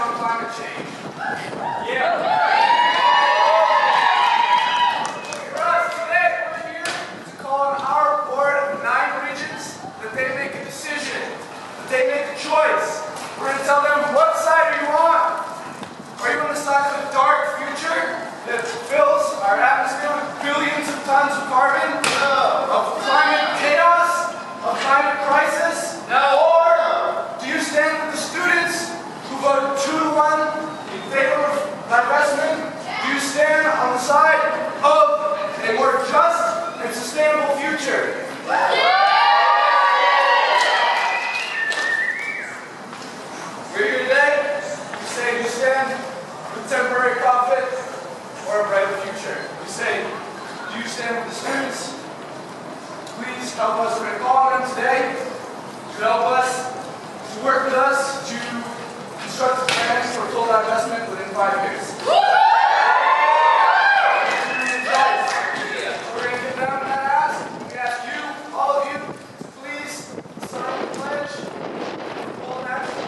on climate change. Yeah. For us today, we're here to call on our board of 9 regents that they make a decision, that they make a choice. We're going to tell them, what side are you on? Are you on the side of a dark future that fills our atmosphere with billions of tons of carbon, of climate chaos, of climate crisis? Or do you stand with the students who voted 2-1 in favor of divestment? Do you stand on the side of a more just and sustainable future? We're here today to say, do you stand with temporary profit or a brighter future? We say, do you stand with the students? Please help us. We're going to call on them today to help us, to work with us to construct a plan for full divestment within 5 years. We're going to get down to that ask. We ask you, all of you, to please sign the pledge. Full action.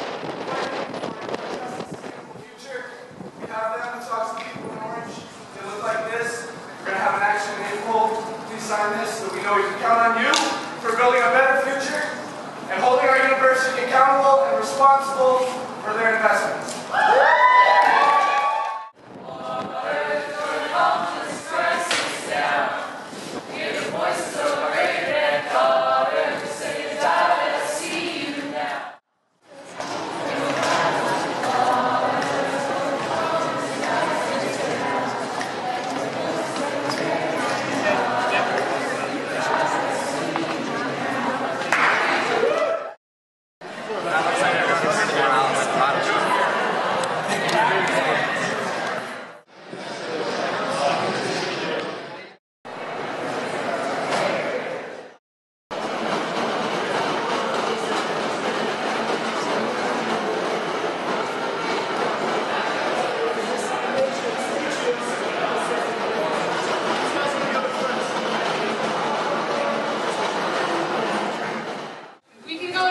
We have them to talk to people in orange. They look like this. We're going to have an action in April. Please sign this so we know we can count on you for building a better future and holding our university accountable and responsible for their investments.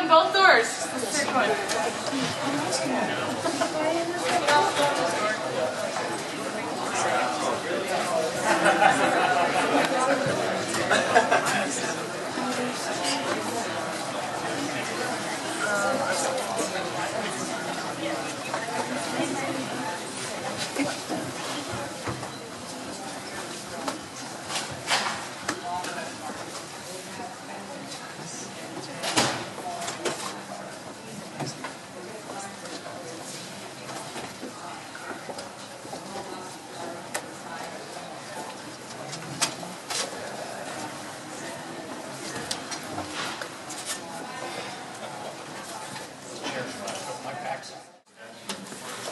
Both doors.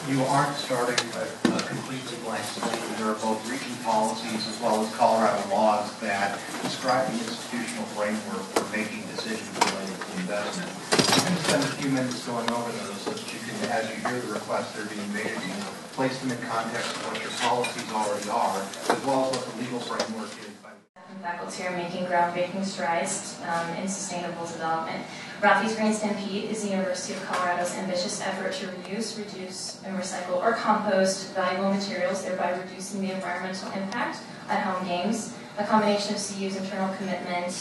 You aren't starting with a completely blank slate. There are both region policies as well as Colorado laws that describe the institutional framework for making decisions related to investment. I'm going to spend a few minutes going over those so that you can, as you hear the requests that are being made, place them in context of what your policies already are, as well as what the legal framework is. Faculty are making groundbreaking strides in sustainable development. Rothy's Green Stampede is the University of Colorado's ambitious effort to reuse, reduce, and recycle or compost valuable materials, thereby reducing the environmental impact at home games. A combination of CU's internal commitment,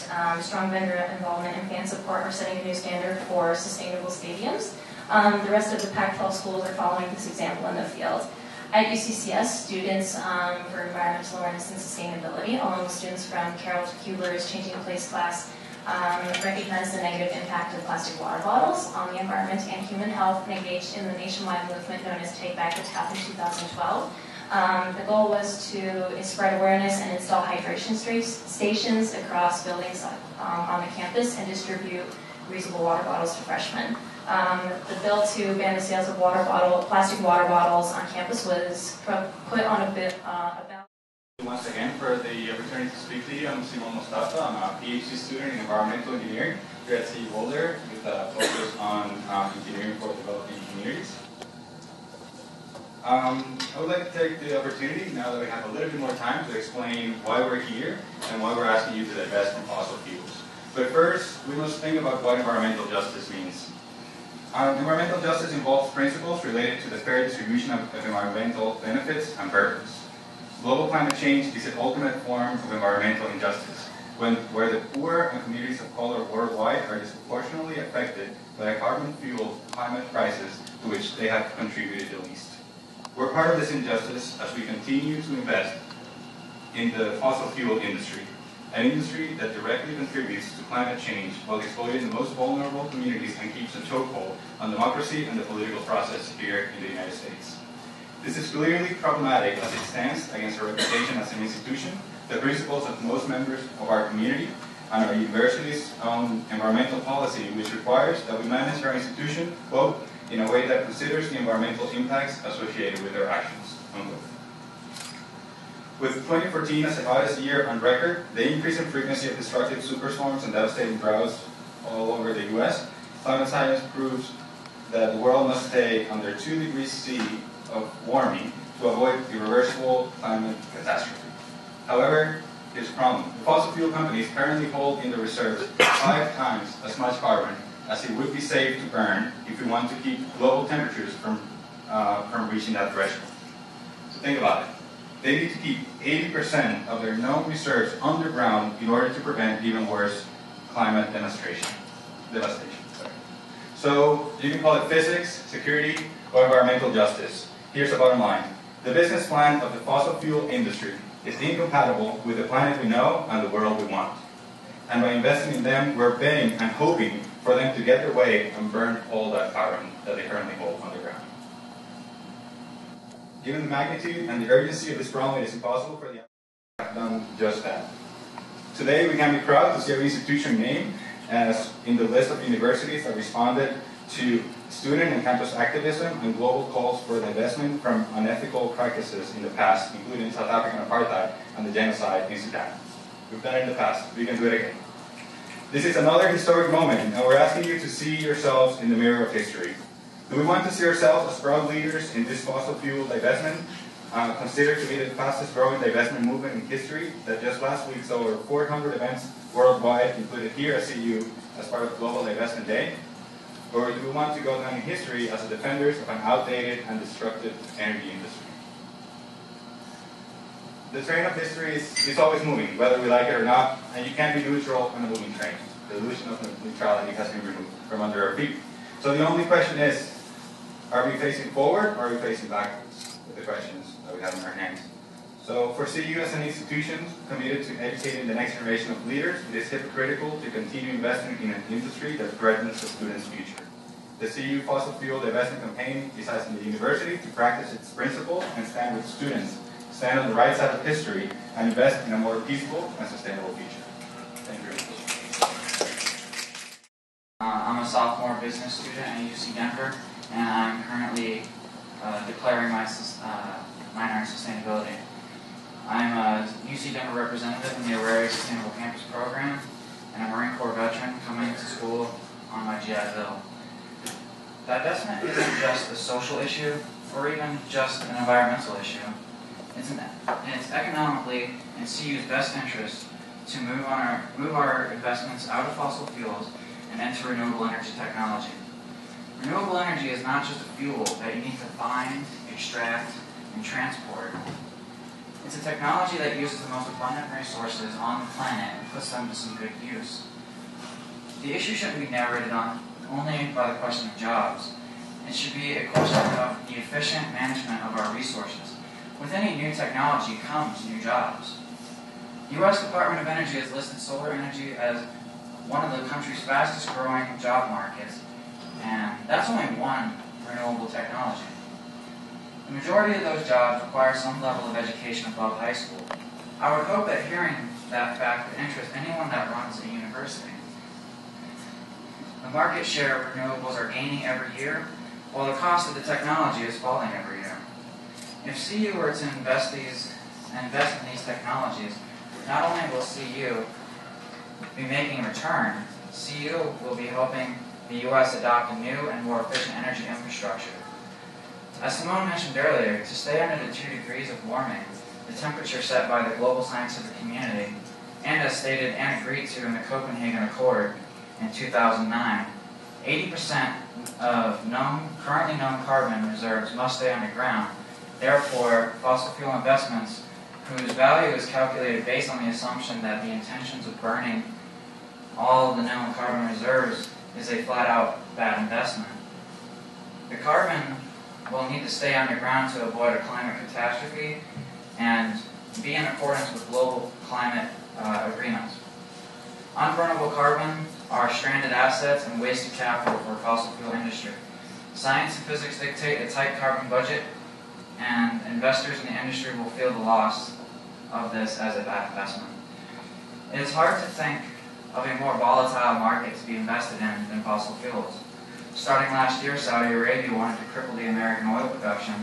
strong vendor involvement, and fan support are setting a new standard for sustainable stadiums. The rest of the Pac-12 schools are following this example in the field. At UCCS, students for environmental awareness and sustainability, along with students from Carol Huber's Changing Place class, recognize the negative impact of plastic water bottles on the environment and human health and engaged in the nationwide movement known as Take Back the Tap in 2012. The goal was to spread awareness and install hydration stations across buildings on the campus and distribute reusable water bottles to freshmen. The bill to ban the sales of plastic water bottles on campus was put on a bit about. Once again for the opportunity to speak to you. I'm Simon Mostafa. I'm a PhD student in environmental engineering here at CU Boulder with a focus on engineering for developing communities. I would like to take the opportunity, now that we have a little bit more time, to explain why we're here and why we're asking you to divest from fossil fuels. But first, we must think about what environmental justice means. Environmental justice involves principles related to the fair distribution of environmental benefits and burdens. Global climate change is the ultimate form of environmental injustice, where the poor and communities of color worldwide are disproportionately affected by a carbon-fueled climate crisis to which they have contributed the least. We're part of this injustice as we continue to invest in the fossil fuel industry, an industry that directly contributes to climate change while exploiting the most vulnerable communities and keeps a chokehold on democracy and the political process here in the United States. This is clearly problematic as it stands against our reputation as an institution, the principles of most members of our community, and our university's own environmental policy, which requires that we manage our institution, quote, in a way that considers the environmental impacts associated with our actions, unquote. With 2014 as the hottest year on record, the increase in frequency of destructive superstorms and devastating droughts all over the U.S., climate science proves that the world must stay under 2 degrees C of warming to avoid irreversible climate catastrophe. However, here's the problem. The fossil fuel companies currently hold in the reserves 5 times as much carbon as it would be safe to burn if we want to keep global temperatures from reaching that threshold. So think about it. They need to keep 80% of their known reserves underground in order to prevent even worse climate devastation. So you can call it physics, security, or environmental justice. Here's the bottom line. The business plan of the fossil fuel industry is incompatible with the planet we know and the world we want. And by investing in them, we're betting and hoping for them to get their way and burn all that carbon that they currently hold underground. Given the magnitude and the urgency of this problem, it is impossible for the to have done just that. Today, we can be proud to see our institution named as in the list of universities that responded to student and campus activism and global calls for divestment from unethical practices in the past, including South African apartheid and the genocide in Sudan. We've done it in the past. We can do it again. This is another historic moment, and we're asking you to see yourselves in the mirror of history. Do we want to see ourselves as proud leaders in this fossil fuel divestment, considered to be the fastest growing divestment movement in history that just last week saw over 400 events worldwide, included here at CU as part of Global Divestment Day? Or do we want to go down in history as the defenders of an outdated and destructive energy industry? The train of history is always moving, whether we like it or not, and you can't be neutral on a moving train. The illusion of neutrality has been removed from under our feet. So the only question is, are we facing forward or are we facing backwards with the questions that we have in our hands? So for CU as an institution committed to educating the next generation of leaders, it is hypocritical to continue investing in an industry that threatens the students' future. The CU Fossil Fuel Divestment Campaign is asking the university to practice its principles and stand with students, stand on the right side of history, and invest in a more peaceful and sustainable future. Thank you very much. I'm a sophomore business student at UC Denver, and I'm currently declaring my minor in sustainability. I'm a UC Denver representative in the Auraria Sustainable Campus program, and a Marine Corps veteran coming to school on my GI Bill. Divestment isn't just a social issue, or even just an environmental issue. It's economically in CU's best interest to move our investments out of fossil fuels and into renewable energy technology. Renewable energy is not just a fuel that you need to find, extract, and transport. It's a technology that uses the most abundant resources on the planet and puts them to some good use. The issue shouldn't be narrated on only by the question of jobs. It should be a question of the efficient management of our resources. With any new technology comes new jobs. The U.S. Department of Energy has listed solar energy as one of the country's fastest growing job markets, and that's only one renewable technology. The majority of those jobs require some level of education above high school. I would hope that hearing that fact would interest anyone that runs a university. The market share of renewables are gaining every year, while the cost of the technology is falling every year. If CU were to invest in these technologies, not only will CU be making a return, CU will be helping the U.S. adopt a new and more efficient energy infrastructure. As Simone mentioned earlier, to stay under the 2 degrees of warming, the temperature set by the global scientific community, and as stated and agreed to in the Copenhagen Accord in 2009, 80% currently known carbon reserves must stay underground. Therefore, fossil fuel investments, whose value is calculated based on the assumption that the intentions of burning all the known carbon reserves is a flat-out bad investment. The carbon will need to stay underground to avoid a climate catastrophe and be in accordance with global climate agreements. Unburnable carbon are stranded assets and wasted capital for fossil fuel industry. Science and physics dictate a tight carbon budget, and investors in the industry will feel the loss of this as a bad investment. It is hard to think of a more volatile market to be invested in than fossil fuels. Starting last year, Saudi Arabia wanted to cripple the American oil production.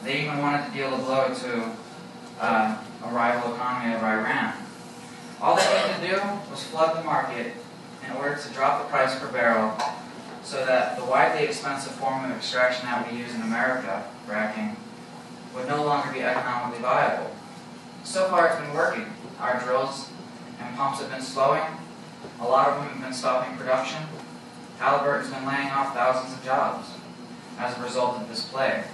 They even wanted to deal a blow to a rival economy of Iran. All they needed to do was flood the market in order to drop the price per barrel so that the widely expensive form of extraction that we use in America, fracking, would no longer be economically viable. So far it's been working. Our drills and pumps have been slowing. A lot of them have been stopping production. Halliburton's been laying off thousands of jobs as a result of this play.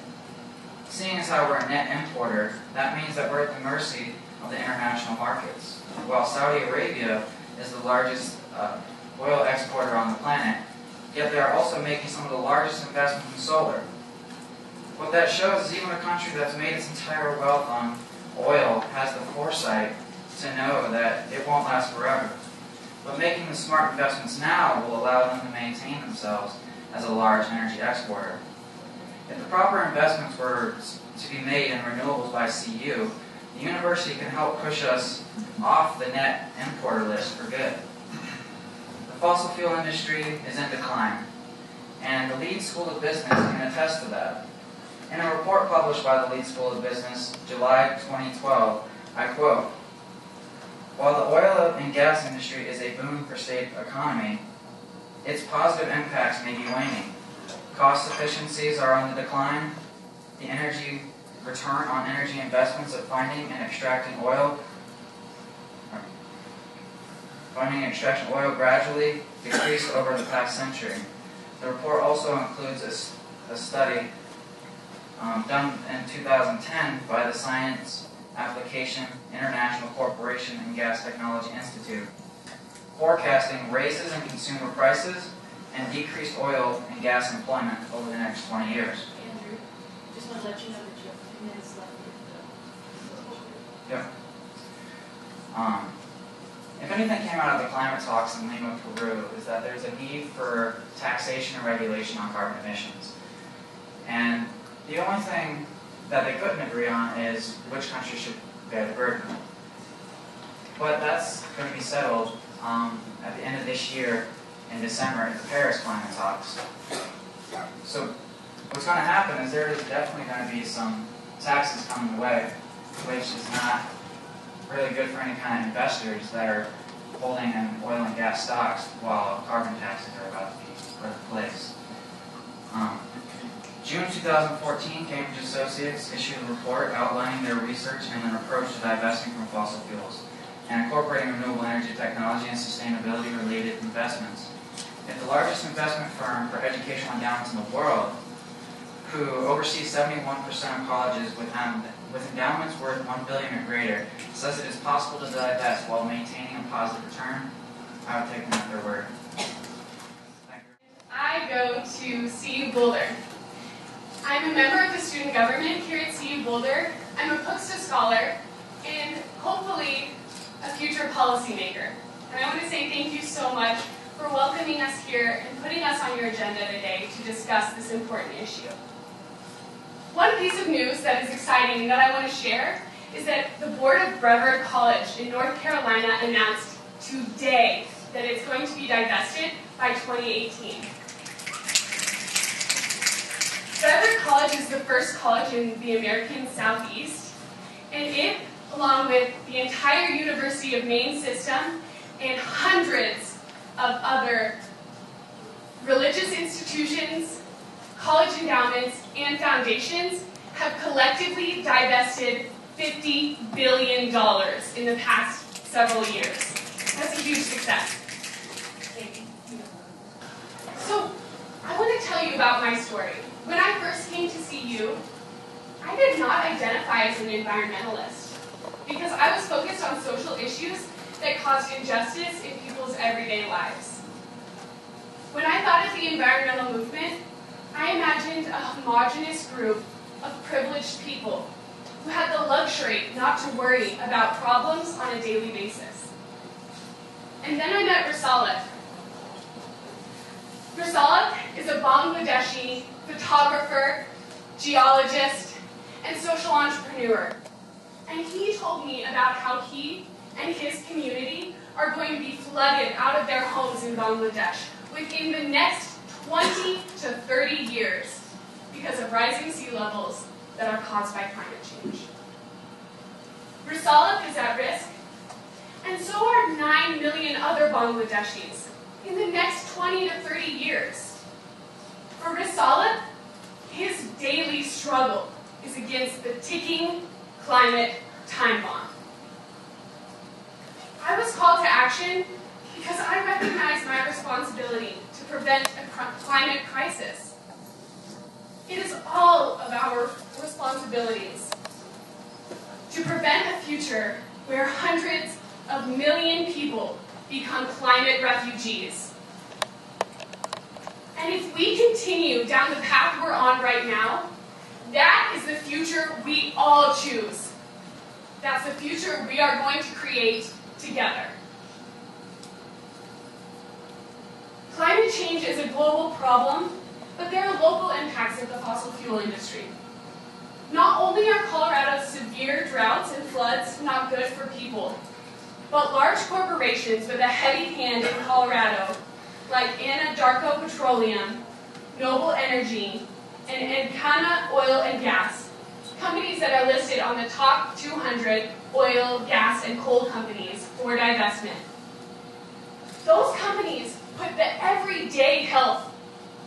Seeing as how we're a net importer, that means that we're at the mercy of the international markets. While Saudi Arabia is the largest oil exporter on the planet, yet they are also making some of the largest investments in solar. What that shows is even a country that's made its entire wealth on oil has the foresight to know that it won't last forever. But making the smart investments now will allow them to maintain themselves as a large energy exporter. If the proper investments were to be made in renewables by CU, the university can help push us off the net importer list for good. The fossil fuel industry is in decline, and the Leeds School of Business can attest to that. In a report published by the Leeds School of Business, July 2012, I quote, "While the oil and gas industry is a boon for state economy, its positive impacts may be waning. Cost efficiencies are on the decline. The energy return on energy investments of finding and extracting oil gradually decreased over the past century." The report also includes a study done in 2010 by the Science Application International Corporation and Gas Technology Institute, forecasting raises in consumer prices and decreased oil and gas employment over the next 20 years. Andrew, just want to let you know that you have 2 minutes left. Yep. If anything came out of the climate talks in Lima, Peru, is that there's a need for taxation and regulation on carbon emissions. And the only thing that they couldn't agree on is which country should bear the burden. But that's going to be settled at the end of this year in December at the Paris climate talks. So what's going to happen is there is definitely going to be some taxes coming the way, which is not really good for any kind of investors that are holding in oil and gas stocks while carbon taxes are about to be put in place. June 2014, Cambridge Associates issued a report outlining their research and their approach to divesting from fossil fuels and incorporating renewable energy technology and sustainability-related investments. If the largest investment firm for educational endowments in the world, who oversees 71% of colleges with endowments worth $1 billion or greater, says it is possible to divest while maintaining a positive return, I would take them at their word. Thank you. I go to CU Boulder. I'm a member of the student government here at CU Boulder. I'm a Puxta scholar and hopefully a future policymaker. And I want to say thank you so much for welcoming us here and putting us on your agenda today to discuss this important issue. One piece of news that is exciting that I want to share is that the board of Brevard College in North Carolina announced today that it's going to be divested by 2018. Brevard College is the first college in the American Southeast, and it, along with the entire University of Maine system and hundreds of other religious institutions, college endowments, and foundations, have collectively divested $50 billion in the past several years. That's a huge success. So, I want to tell you about my story. When I first came to CU, I did not identify as an environmentalist because I was focused on social issues that caused injustice in people's everyday lives. When I thought of the environmental movement, I imagined a homogeneous group of privileged people who had the luxury not to worry about problems on a daily basis. And then I met Rasalek. Rasalek is a Bangladeshi photographer, geologist, and social entrepreneur. And he told me about how he and his community are going to be flooded out of their homes in Bangladesh within the next 20 to 30 years because of rising sea levels that are caused by climate change. Rasalek is at risk, and so are 9 million other Bangladeshis in the next 20 to 30 years. For Rasalek, his daily struggle is against the ticking climate time bomb. I was called to action because I recognize my responsibility to prevent a climate crisis. It is all of our responsibilities to prevent a future where hundreds of million people become climate refugees. And if we continue down the path we're on right now, that is the future we all choose. That's the future we are going to create together. Climate change is a global problem, but there are local impacts of the fossil fuel industry. Not only are Colorado's severe droughts and floods not good for people, but large corporations with a heavy hand in Colorado, like Anadarko Petroleum, Noble Energy, and Encana Oil and Gas, companies that are listed on the top 200 oil, gas, and coal companies for divestment. Those companies put the everyday health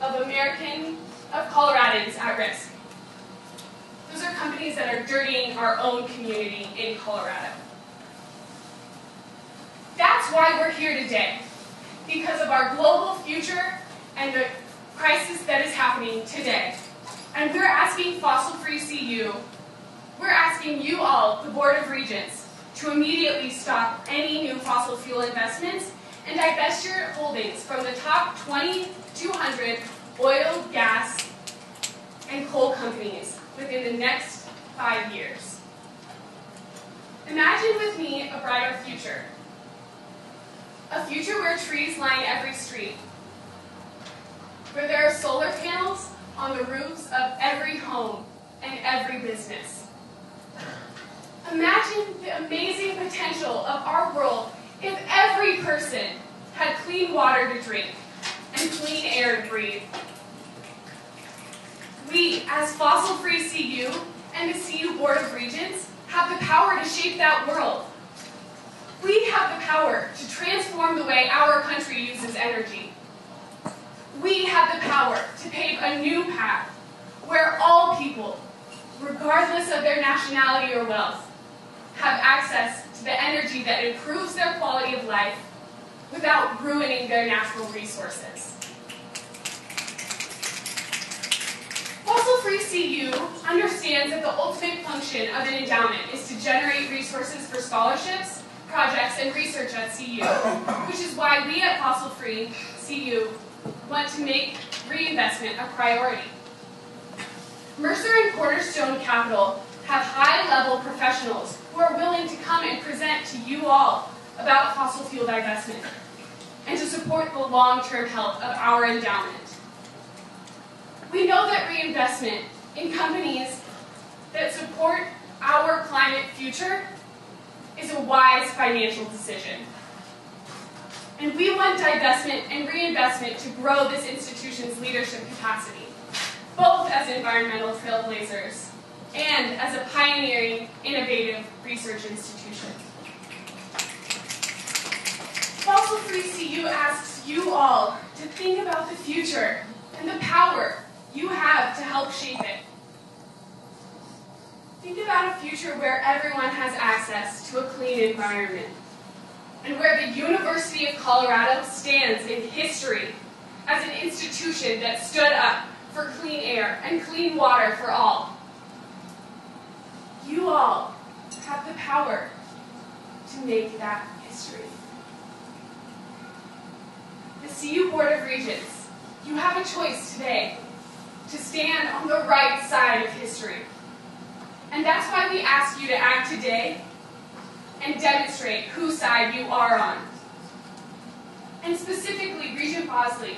of Coloradans at risk. Those are companies that are dirtying our own community in Colorado. That's why we're here today, because of our global future and the crisis that is happening today. And we're asking FossilFreeCU, we're asking you all, the Board of Regents, to immediately stop any new fossil fuel investments and divest your holdings from the top 200 oil, gas, and coal companies within the next 5 years. Imagine with me a brighter future. A future where trees line every street, where there are solar panels on the roofs of every home and every business. Imagine the amazing potential of our world if every person had clean water to drink and clean air to breathe. We, as FossilFreeCU and the CU Board of Regents, have the power to shape that world. We have the power to transform the way our country uses energy. We have the power to pave a new path where all people, regardless of their nationality or wealth, have access to the energy that improves their quality of life without ruining their natural resources. FossilFreeCU understands that the ultimate function of an endowment is to generate resources for scholarships, projects, and research at CU, which is why we at FossilFreeCU want to make reinvestment a priority. Mercer and Cornerstone Capital have high-level professionals who are willing to come and present to you all about fossil fuel divestment and to support the long-term health of our endowment. We know that reinvestment in companies that support our climate future is a wise financial decision. And we want divestment and reinvestment to grow this institution's leadership capacity, both as environmental trailblazers and as a pioneering, innovative research institution. FossilFreeCU asks you all to think about the future and the power you have to help shape it. Think about a future where everyone has access to a clean environment, and where the University of Colorado stands in history as an institution that stood up for clean air and clean water for all. You all have the power to make that history. The CU Board of Regents, you have a choice today to stand on the right side of history. And that's why we ask you to act today and demonstrate whose side you are on. And specifically, Regent Bosley,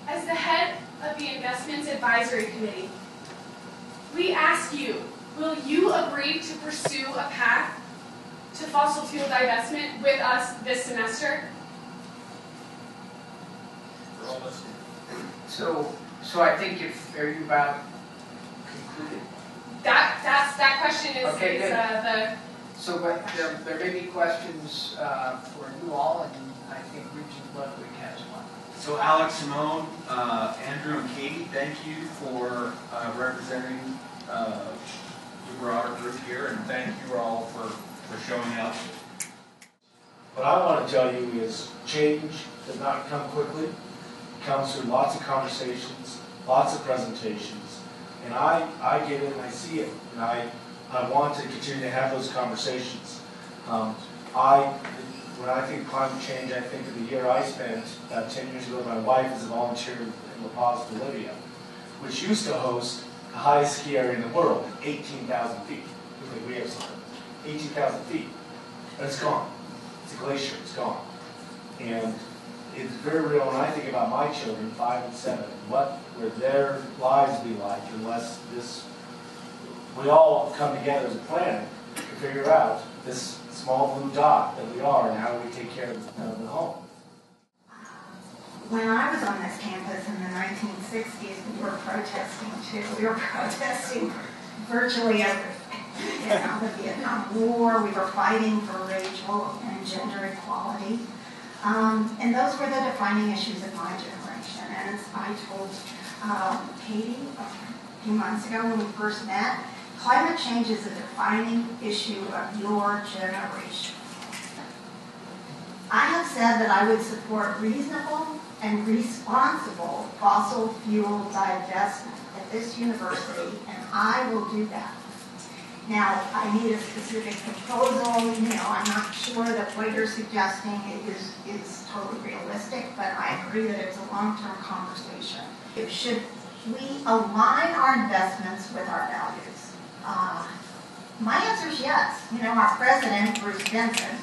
as the head of the Investments Advisory Committee, we ask you, will you agree to pursue a path to fossil fuel divestment with us this semester? So I think are you about concluded? That question is, okay, the. So there may be questions for you all, and I think Regent Ludwig has one. So Alex, Simone, Andrew, and Katie, thank you for representing the broader group here, and thank you all for showing up. What I want to tell you is change does not come quickly. It comes through lots of conversations, lots of presentations, and I get it and I see it, and I want to continue to have those conversations. When I think of climate change, I think of the year I spent 10 years ago with my wife as a volunteer in La Paz, Bolivia, which used to host the highest ski area in the world, 18,000 feet. We have something, 18,000 feet, and it's gone. It's a glacier, it's gone. And it's very real when I think about my children, 5 and 7, what would their lives be like unless we all come together as a planet to figure out this small blue dot that we are and how do we take care of the home. When I was on this campus in the 1960s, we were protesting too. We were protesting virtually everything. You know, the Vietnam War, we were fighting for racial and gender equality. And those were the defining issues of my generation. And as I told Katie a few months ago when we first met, climate change is a defining issue of your generation. I have said that I would support reasonable and responsible fossil fuel divestment at this university, and I will do that. Now, I need a specific proposal. I'm not sure that what you're suggesting is totally realistic, but I agree that it's a long-term conversation. Should we align our investments with our values? My answer is yes. Our president, Bruce Benson,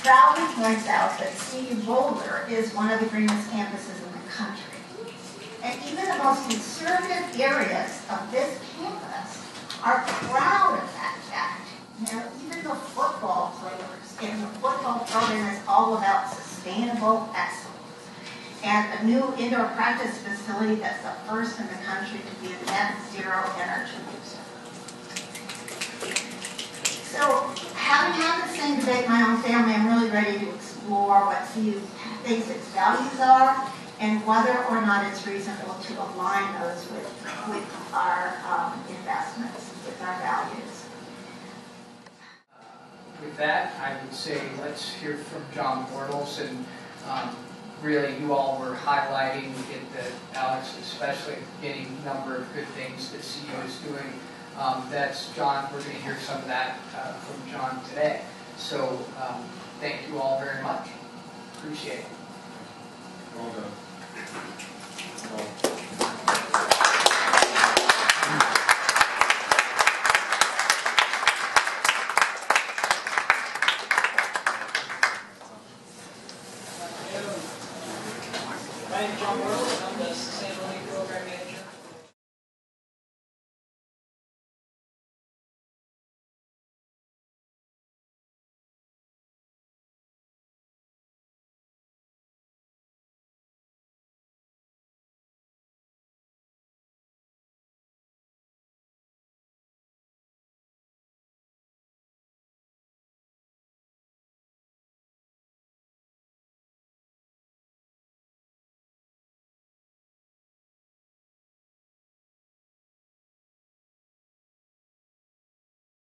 proudly points out that CU Boulder is one of the greenest campuses in the country. And even the most conservative areas of this campus are proud of that fact. Even the football players in the football program is all about sustainable excellence. And a new indoor practice facility that's the first in the country to be a net zero energy user. So, having had the same debate in my own family, I'm really ready to explore what CU thinks its values are and whether or not it's reasonable to align those with our investments, with our values. With that, I would say let's hear from John Bortles. And really, you all were highlighting it, that Alex especially, getting a number of good things that CU is doing. That's John. We're going to hear some of that from John today. So thank you all very much. Appreciate it. Well done. Well.